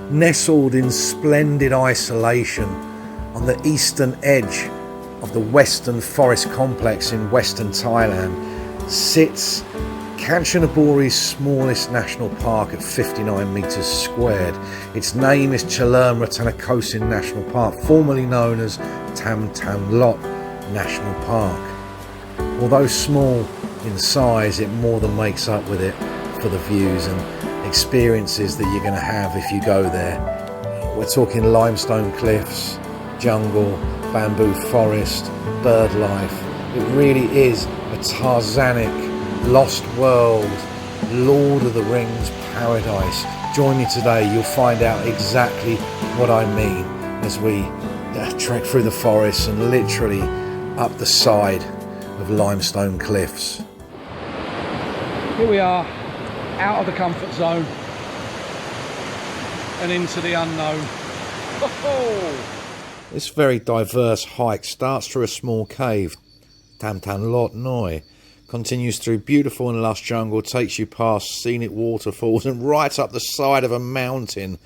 Nestled in splendid isolation on the eastern edge of the Western Forest Complex in Western Thailand sits Kanchanaburi's smallest national park at 59 metres squared. Its name is Chaloem Rattanakosin National Park, formerly known as Tham National Park. Although small in size, it more than makes up with it for the views and experiences that you're going to have if you go there. We're talking limestone cliffs, jungle, bamboo forest, bird life. It really is a Tarzanic, lost world, Lord of the Rings paradise. Join me today, you'll find out exactly what I mean as we trek through the forest and literally up the side of limestone cliffs. Here we are, out of the comfort zone and into the unknown. This very diverse hike starts through a small cave, Tham Noi, continues through beautiful and lush jungle, takes you past scenic waterfalls and right up the side of a mountain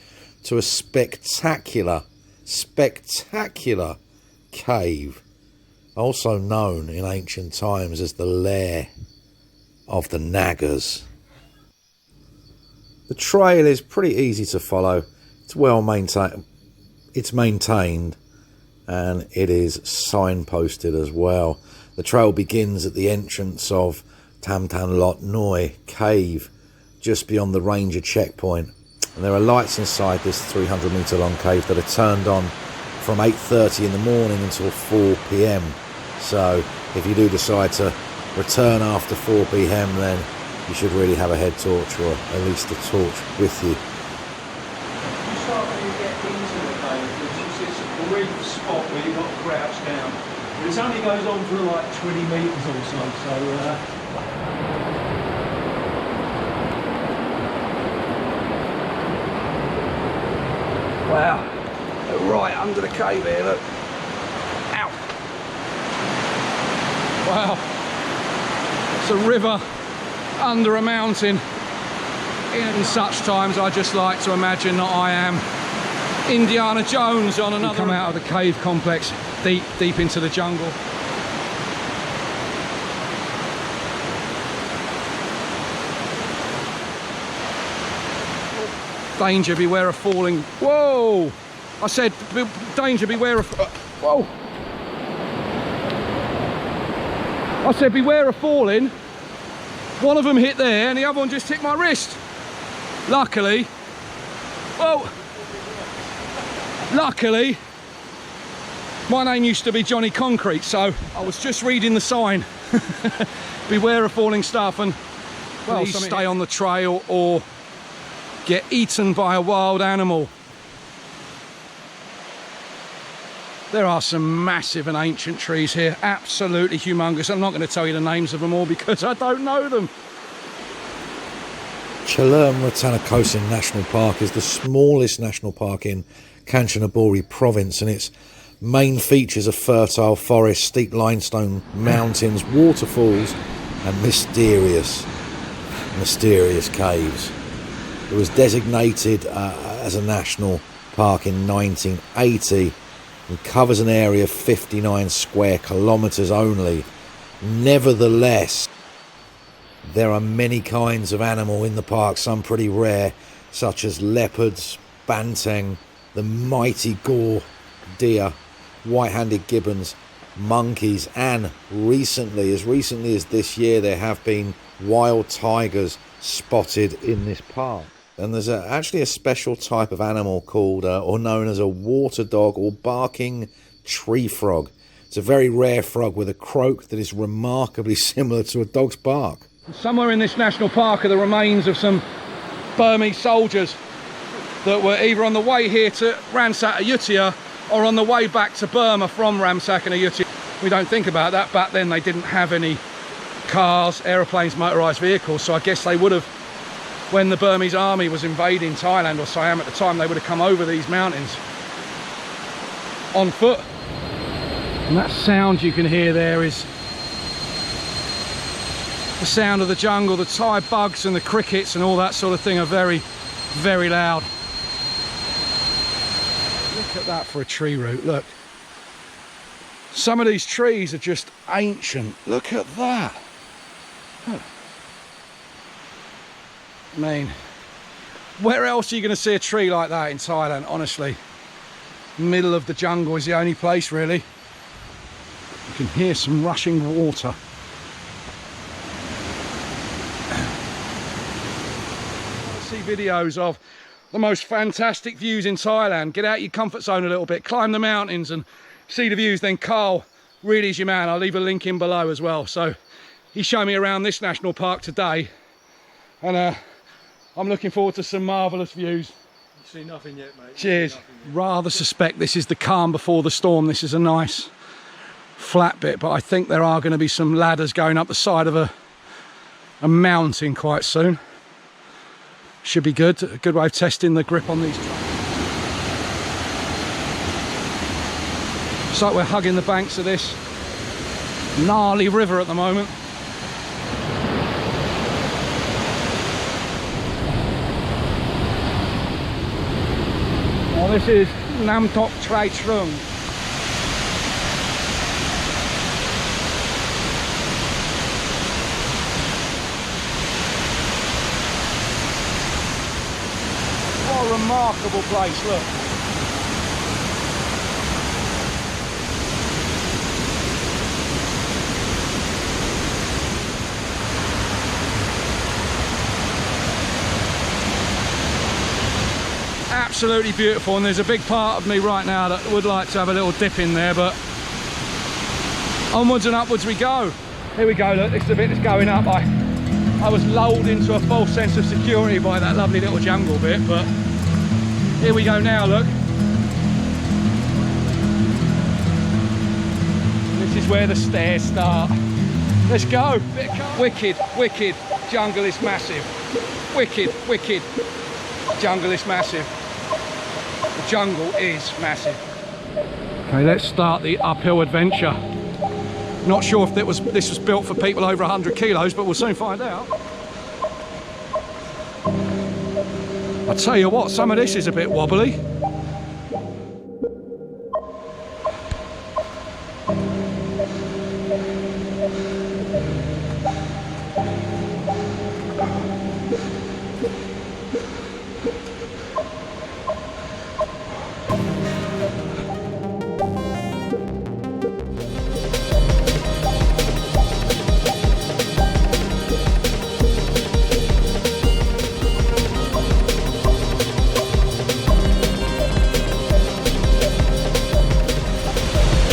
to a spectacular cave, also known in ancient times as the Lair of the Nagas. The trail is pretty easy to follow, it's well maintained, and it is signposted as well. The trail begins at the entrance of Tham Noi cave, just beyond the ranger checkpoint. And there are lights inside this 300 metre long cave that are turned on from 8:30 in the morning until 4 p.m. So if you do decide to return after 4 p.m, then you should really have a head torch or at least a torch with you. You start when you get into the cave, which is a brief spot where you've got to crouch down. But it only goes on for like 20 metres or so, wow, right under the cave here, look. Ow! Wow, it's a river under a mountain. In such times I just like to imagine that I am Indiana Jones on another... We come out of the cave complex deep into the jungle. Danger, beware of falling. Whoa! I said danger, beware of... whoa! I said beware of falling. One of them hit there and the other one just hit my wrist. Luckily, my name used to be Johnny Concrete, so I was just reading the sign. Beware of falling stuff, and well, please stay on the trail or get eaten by a wild animal. There are some massive and ancient trees here, absolutely humongous. I'm not going to tell you the names of them all because I don't know them. Chaloem Rattanakosin National Park is the smallest national park in Kanchanaburi province, and its main features are fertile forests, steep limestone mountains, waterfalls and mysterious caves. It was designated as a national park in 1980 and covers an area of 59 square kilometres only. Nevertheless, there are many kinds of animal in the park, some pretty rare, such as leopards, banteng, the mighty gore deer, white-handed gibbons, monkeys, and as recently as this year, there have been wild tigers spotted in this park. And there's actually a special type of animal called, or known as a water dog or barking tree frog. It's a very rare frog with a croak that is remarkably similar to a dog's bark. Somewhere in this national park are the remains of some Burmese soldiers that were either on the way here to ransack Ayutthaya or on the way back to Burma from ransacking Ayutthaya. We don't think about that. Back then they didn't have any cars, aeroplanes, motorised vehicles, so I guess they would have, when the Burmese army was invading Thailand or Siam at the time, they would have come over these mountains on foot. And that sound you can hear there is the sound of the jungle. The Thai bugs and the crickets and all that sort of thing are very, very loud. Look at that for a tree root, look. Some of these trees are just ancient. Look at that. Huh. I mean, where else are you going to see a tree like that in Thailand, honestly? Middle of the jungle is the only place, really. You can hear some rushing water. See videos of the most fantastic views in Thailand. Get out your comfort zone a little bit, climb the mountains and see the views. Then Carl really is your man. I'll leave a link in below as well. So he showed me around this national park today, and I'm looking forward to some marvellous views. You've seen nothing yet, mate. Cheers. Rather suspect this is the calm before the storm. This is a nice flat bit, but I think there are going to be some ladders going up the side of a mountain quite soon. Should be good. A good way of testing the grip on these tracks. It's like we're hugging the banks of this gnarly river at the moment. Well, this is Trai Trung. What a remarkable place, look. Absolutely beautiful, and there's a big part of me right now that would like to have a little dip in there, but onwards and upwards we go. Here we go, look, this is the bit that's going up. I was lulled into a false sense of security by that lovely little jungle bit, but here we go now, look. This is where the stairs start. Let's go. Wicked, wicked, jungle is massive. Wicked, wicked, jungle is massive. The jungle is massive. Okay, let's start the uphill adventure. Not sure if this was built for people over 100 kilos, but we'll soon find out. I'll tell you what, some of this is a bit wobbly.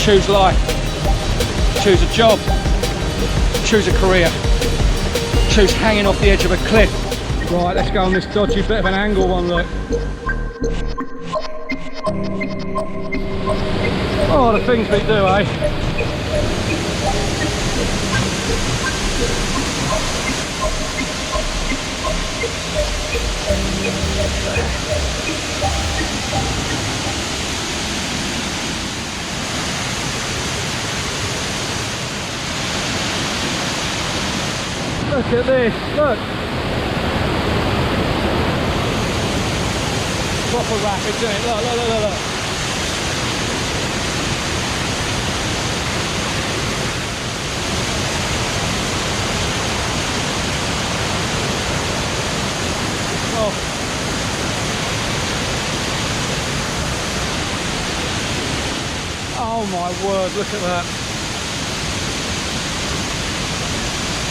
Choose life, choose a job, choose a career, choose hanging off the edge of a cliff. Right, let's go on this dodgy bit of an angle one, look. Oh, the things we do, eh? Look at this, look. Proper rapid, isn't it? Look, look, look, look, look. Oh. Oh my word, look at that.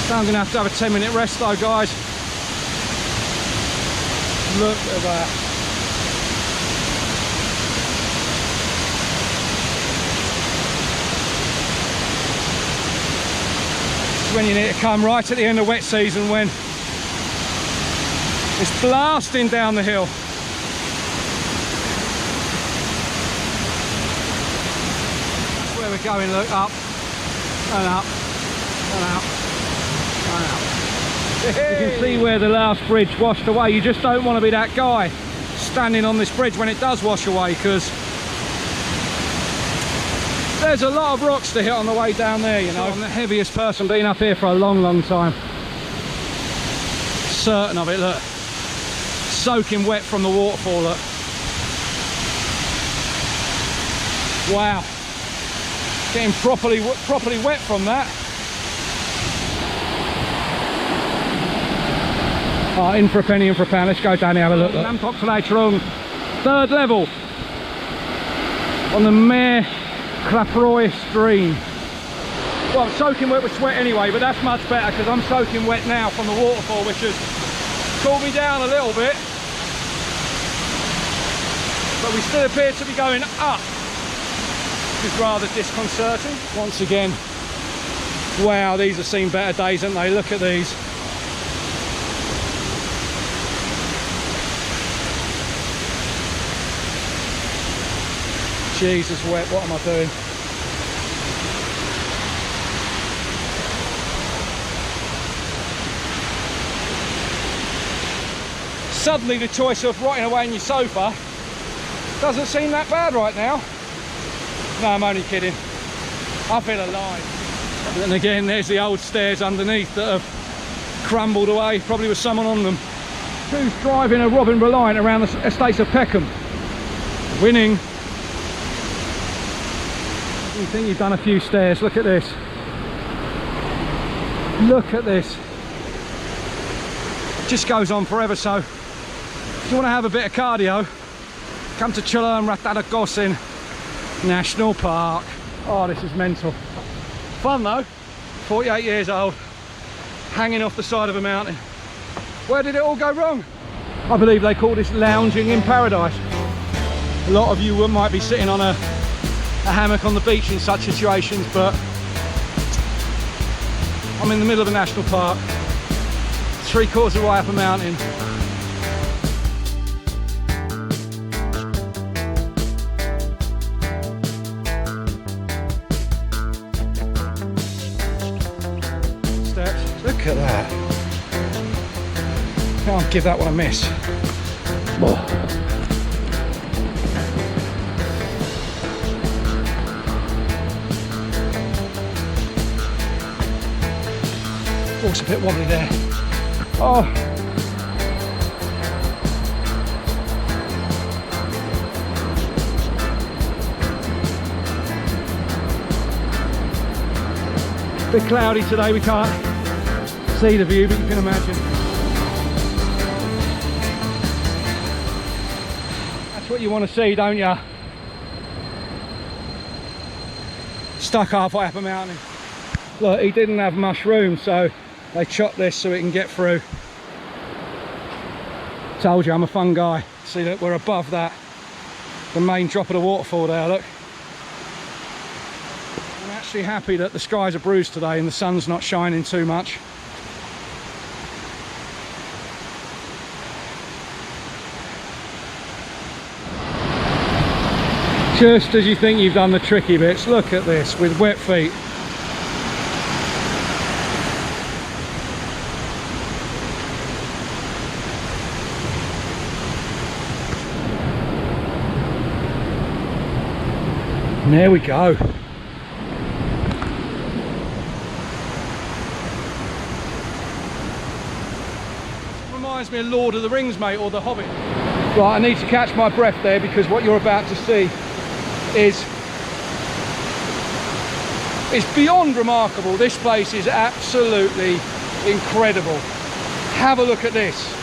So I'm going to have a 10-minute rest though, guys. Look at that. This is when you need to come, right at the end of wet season, when it's blasting down the hill. That's where we're going, look, up and up and up. You can see where the last bridge washed away. You just don't want to be that guy standing on this bridge when it does wash away, because there's a lot of rocks to hit on the way down there, you know. I'm the heaviest person been up here for a long, long time. Certain of it, look. Soaking wet from the waterfall, look. Wow, getting properly wet from that. Oh, in for a penny, in for a pound. Let's go down here, have a look. Bangkok Trai Trung, 3rd level on the Mayor Claproi stream. Well, I'm soaking wet with sweat anyway, but that's much better because I'm soaking wet now from the waterfall, which has cooled me down a little bit. But we still appear to be going up, which is rather disconcerting. Once again, wow, these have seen better days, haven't they? Look at these. Jesus, wet, what am I doing? Suddenly the choice of rotting away on your sofa doesn't seem that bad right now. No, I'm only kidding. I feel alive. And again, there's the old stairs underneath that have crumbled away, probably with someone on them. Who's driving a Robin Reliant around the estates of Peckham? Winning. You think you've done a few stairs? Look at this. Look at this. Just goes on forever. So if you want to have a bit of cardio, come to Chaloem Rattanakosin National Park. Oh, this is mental. Fun though. 48 years old, hanging off the side of a mountain. Where did it all go wrong? I believe they call this lounging in paradise. A lot of you might be sitting on a hammock on the beach in such situations, but I'm in the middle of a national park, 3/4 of the way up a mountain. Steps. Look at that. Can't give that one a miss. Oh. Oh, it's a bit wobbly there. Oh. A bit cloudy today, we can't see the view, but you can imagine. That's what you want to see, don't you? Stuck halfway up a mountain. Look, he didn't have much room, so they chopped this so it can get through. Told you I'm a fun guy. See, look, we're above that, the main drop of the waterfall there, look. I'm actually happy that the skies are bruised today and the sun's not shining too much. Just as you think you've done the tricky bits, look at this with wet feet. And there we go. Reminds me of Lord of the Rings, mate, or The Hobbit. Right, I need to catch my breath there because what you're about to see is beyond remarkable. This place is absolutely incredible. Have a look at this.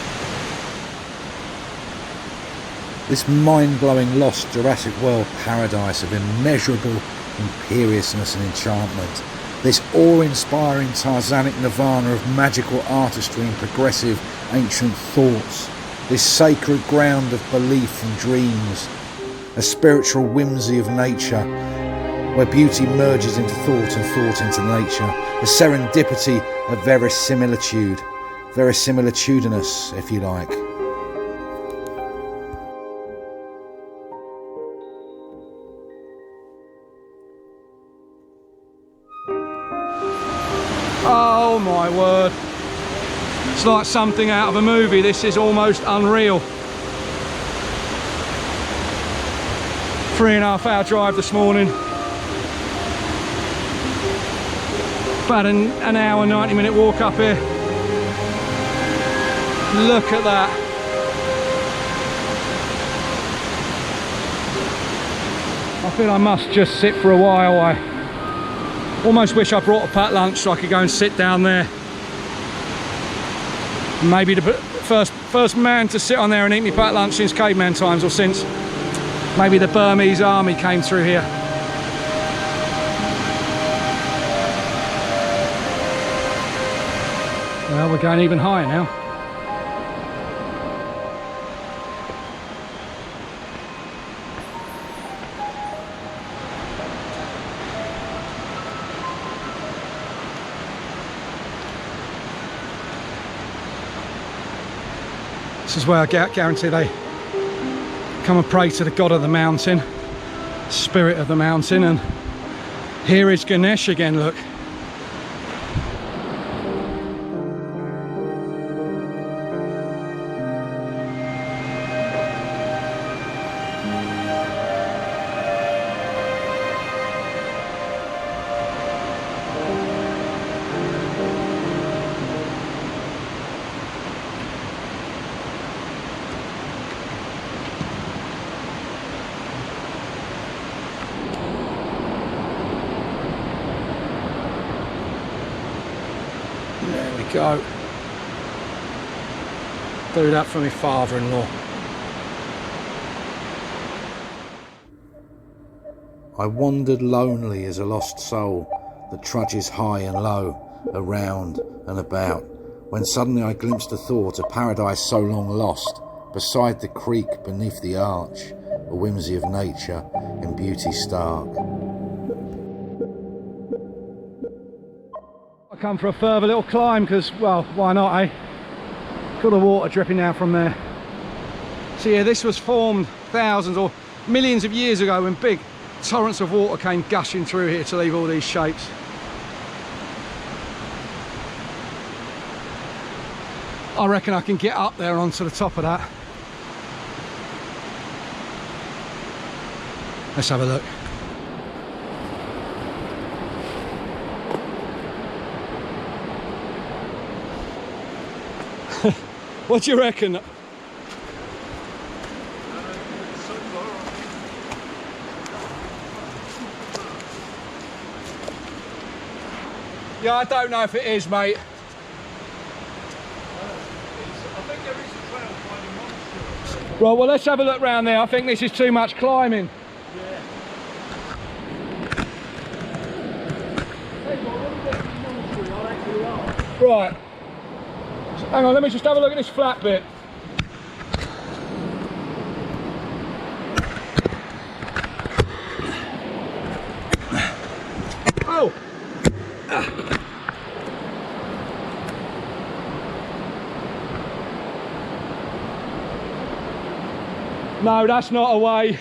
This mind-blowing lost Jurassic World paradise of immeasurable imperiousness and enchantment. This awe-inspiring tarzanic nirvana of magical artistry and progressive ancient thoughts. This sacred ground of belief and dreams. A spiritual whimsy of nature, where beauty merges into thought and thought into nature. The serendipity of verisimilitude. Verisimilitudinous, if you like. Oh my word. It's like something out of a movie. This is almost unreal. 3.5 hour drive this morning. About an hour, 90-minute walk up here. Look at that. I feel I must just sit for a while. I almost wish I brought a packed lunch so I could go and sit down there. Maybe the first man to sit on there and eat me packed lunch since caveman times, or since maybe the Burmese army came through here. Well, we're going even higher now. This is where I guarantee they come and pray to the god of the mountain, spirit of the mountain, and here is Ganesh again, look. Go. Do that for my father-in-law. I wandered lonely as a lost soul that trudges high and low, around and about, when suddenly I glimpsed a thought, a paradise so long lost, beside the creek beneath the arch, a whimsy of nature in beauty stark. I come for a further little climb because, well, why not, eh? Got the water dripping down from there. So yeah, this was formed thousands or millions of years ago when big torrents of water came gushing through here to leave all these shapes. I reckon I can get up there onto the top of that. Let's have a look. What do you reckon? Yeah, I don't know if it is, mate. Right, well, let's have a look round there. I think this is too much climbing. Right. Hang on, let me just have a look at this flat bit. Oh! No, that's not a way.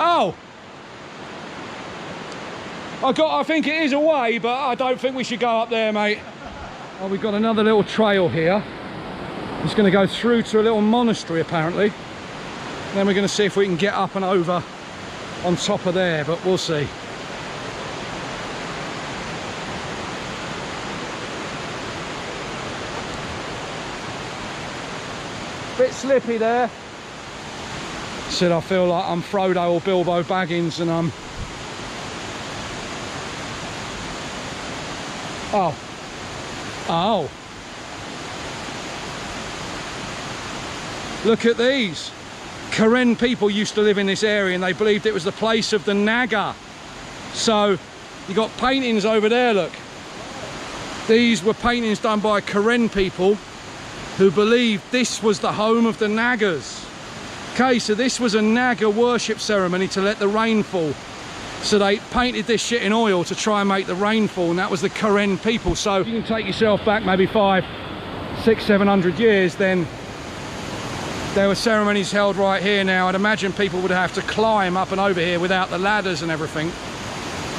Oh! I think it is a way, but I don't think we should go up there, mate. Oh, we've got another little trail here. It's going to go through to a little monastery, apparently. Then we're going to see if we can get up and over on top of there, but we'll see. Bit slippy there. Said I feel like I'm Frodo or Bilbo Baggins and I'm... Oh. Oh. Look at these. Karen people used to live in this area and they believed it was the place of the Naga. So you got paintings over there, look. These were paintings done by Karen people who believed this was the home of the Nagas. Okay, so this was a Naga worship ceremony to let the rain fall. So they painted this shit in oil to try and make the rainfall, and that was the Karen people. So if you can take yourself back maybe 500, 600, 700 years, then there were ceremonies held right here now. I'd imagine people would have to climb up and over here without the ladders and everything.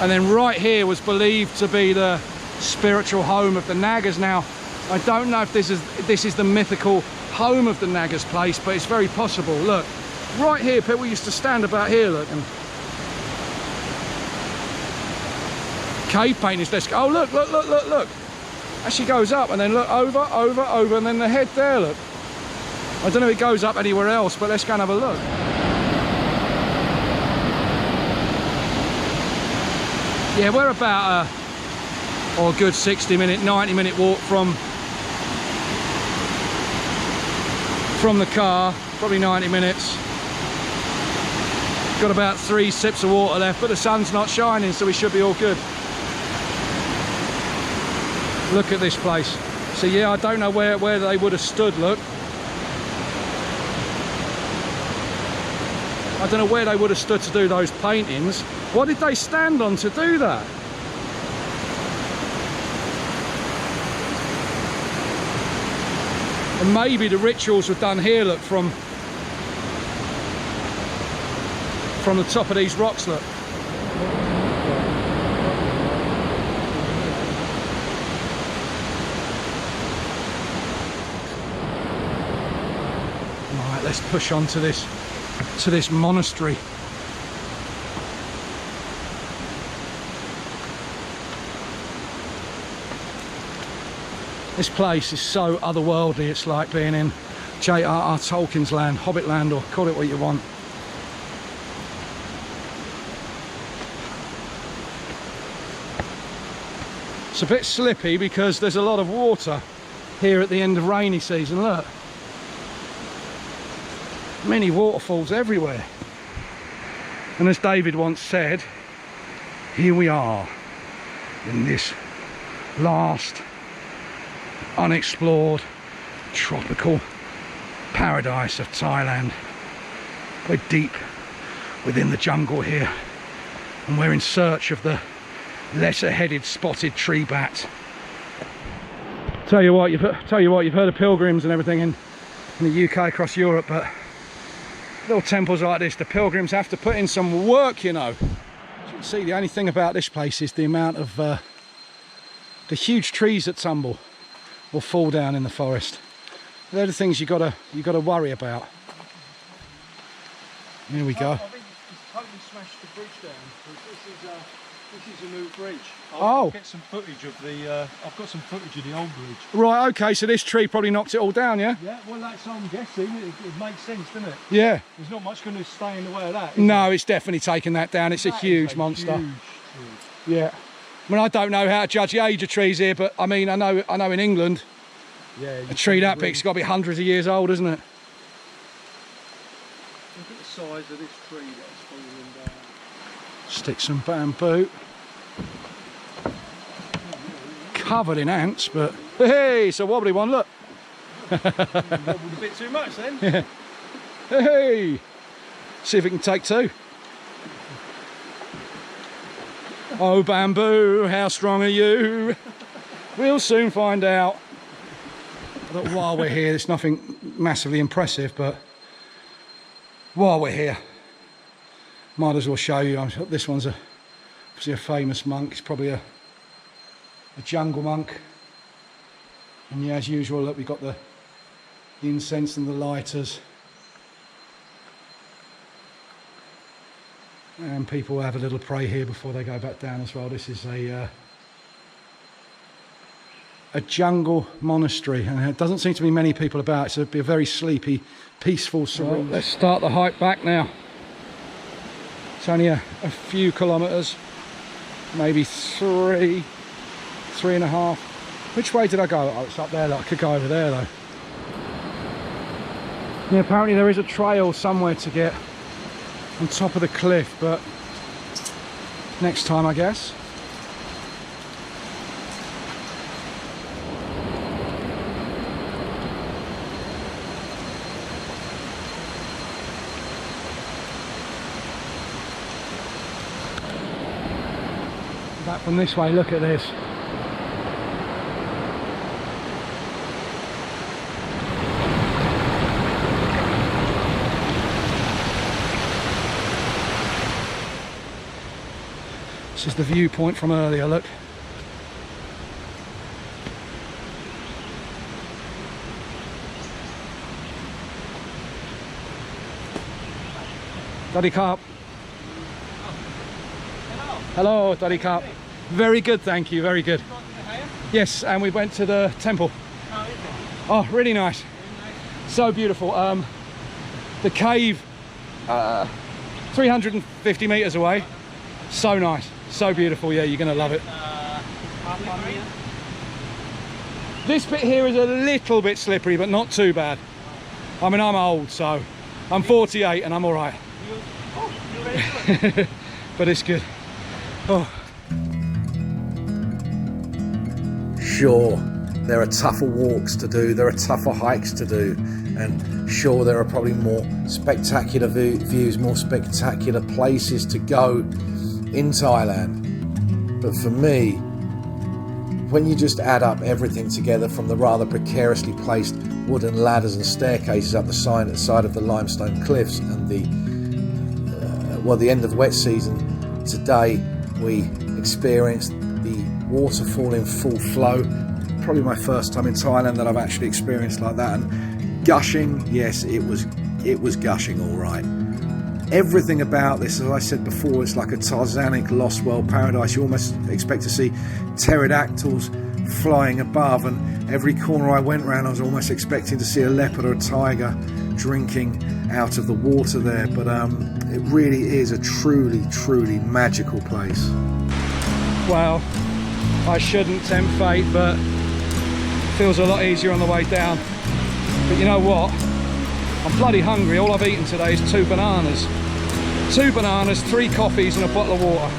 And then right here was believed to be the spiritual home of the Nagas. Now, I don't know if this is the mythical home of the Nagas place, but it's very possible. Look, right here, people used to stand about here, look, and cave paintings. Let's go. Oh, look, look, look, look, look. As she goes up, and then look, over, and then the head there, look. I don't know if it goes up anywhere else, but let's go and have a look. Yeah, we're about a good 60-minute, 90-minute walk from the car, probably 90 minutes. Got about 3 sips of water left, but the sun's not shining, so we should be all good. Look at this place. So yeah, I don't know where they would have stood, look. I don't know where they would have stood to do those paintings. What did they stand on to do that? And maybe the rituals were done here, look, from the top of these rocks, look. Right, let's push on to this monastery. This place is so otherworldly, it's like being in J.R.R. Tolkien's land, Hobbit land, or call it what you want. It's a bit slippy because there's a lot of water here at the end of rainy season, look. Many waterfalls everywhere. And as David once said, here we are in this last unexplored tropical paradise of Thailand. We're deep within the jungle here, and we're in search of the lesser-headed spotted tree bat. Tell you what, you've heard of pilgrims and everything in the UK across Europe, but little temples like this, the pilgrims have to put in some work, you know. As you can see, the only thing about this place is the amount of the huge trees that tumble or fall down in the forest. They're the things you gotta worry about. Here we go. I think it's totally smashed the bridge down. This is a new bridge. I'll get some footage of the. I've got some footage of the old bridge. Right. Okay. So this tree probably knocked it all down, yeah. Yeah. Well, that's what I'm guessing. It makes sense, doesn't it? Yeah. There's not much going to stay in the way of that. No, it's definitely taken that down. It's a huge monster. Huge tree. Yeah. I mean, I don't know how to judge the age of trees here, but I mean, I know in England, yeah, a tree that big's got to be hundreds of years old, isn't it? Look at the size of this tree that's falling down. Stick some bamboo. Covered in ants, but hey, it's a wobbly one, look. Wobbled a bit too much then. Yeah. Hey, see if it can take two. Oh, bamboo, how strong are you? We'll soon find out. But while we're here, it's nothing massively impressive, but while we're here, might as well show you. This one's obviously a famous monk. It's probably a jungle monk. And yeah, as usual, look, we've got the incense and the lighters. And people have a little pray here before they go back down as well. This is a jungle monastery, and there doesn't seem to be many people about, so it'd be a very sleepy, peaceful surround. Right, let's start the hike back now. It's only a few kilometres, maybe three and a half. Which way did I go? Oh, it's up there. Look, I could go over there though. Yeah, apparently there is a trail somewhere to get on top of the cliff, but next time, I guess. Back from this way, look at this. This is the viewpoint from earlier, look. Daddy Carp. Hello, Daddy Carp. Very good, thank you, very good. Yes, and we went to the temple. Oh, really nice. So beautiful. The cave, 350 meters away. So nice, so beautiful. Yeah, you're gonna love it. This bit here is a little bit slippery, but not too bad. I mean, I'm old, so I'm 48 and I'm all right. But it's good. Oh. Sure, there are tougher walks to do, there are tougher hikes to do, and sure, there are probably more spectacular views, more spectacular places to go in Thailand. But for me, when you just add up everything together, from the rather precariously placed wooden ladders and staircases up the side of the limestone cliffs, and the end of the wet season today, we experienced the waterfall in full flow. Probably my first time in Thailand that I've actually experienced like that. And gushing, yes, it was gushing all right. Everything about this, as I said before, it's like a tarzanic lost world paradise. You almost expect to see pterodactyls flying above, and every corner I went round I was almost expecting to see a leopard or a tiger drinking out of the water there. But it really is a truly magical place. Well, I shouldn't tempt fate, but it feels a lot easier on the way down. But you know what? I'm bloody hungry. All I've eaten today is 2 bananas. 2 bananas, 3 coffees and a bottle of water.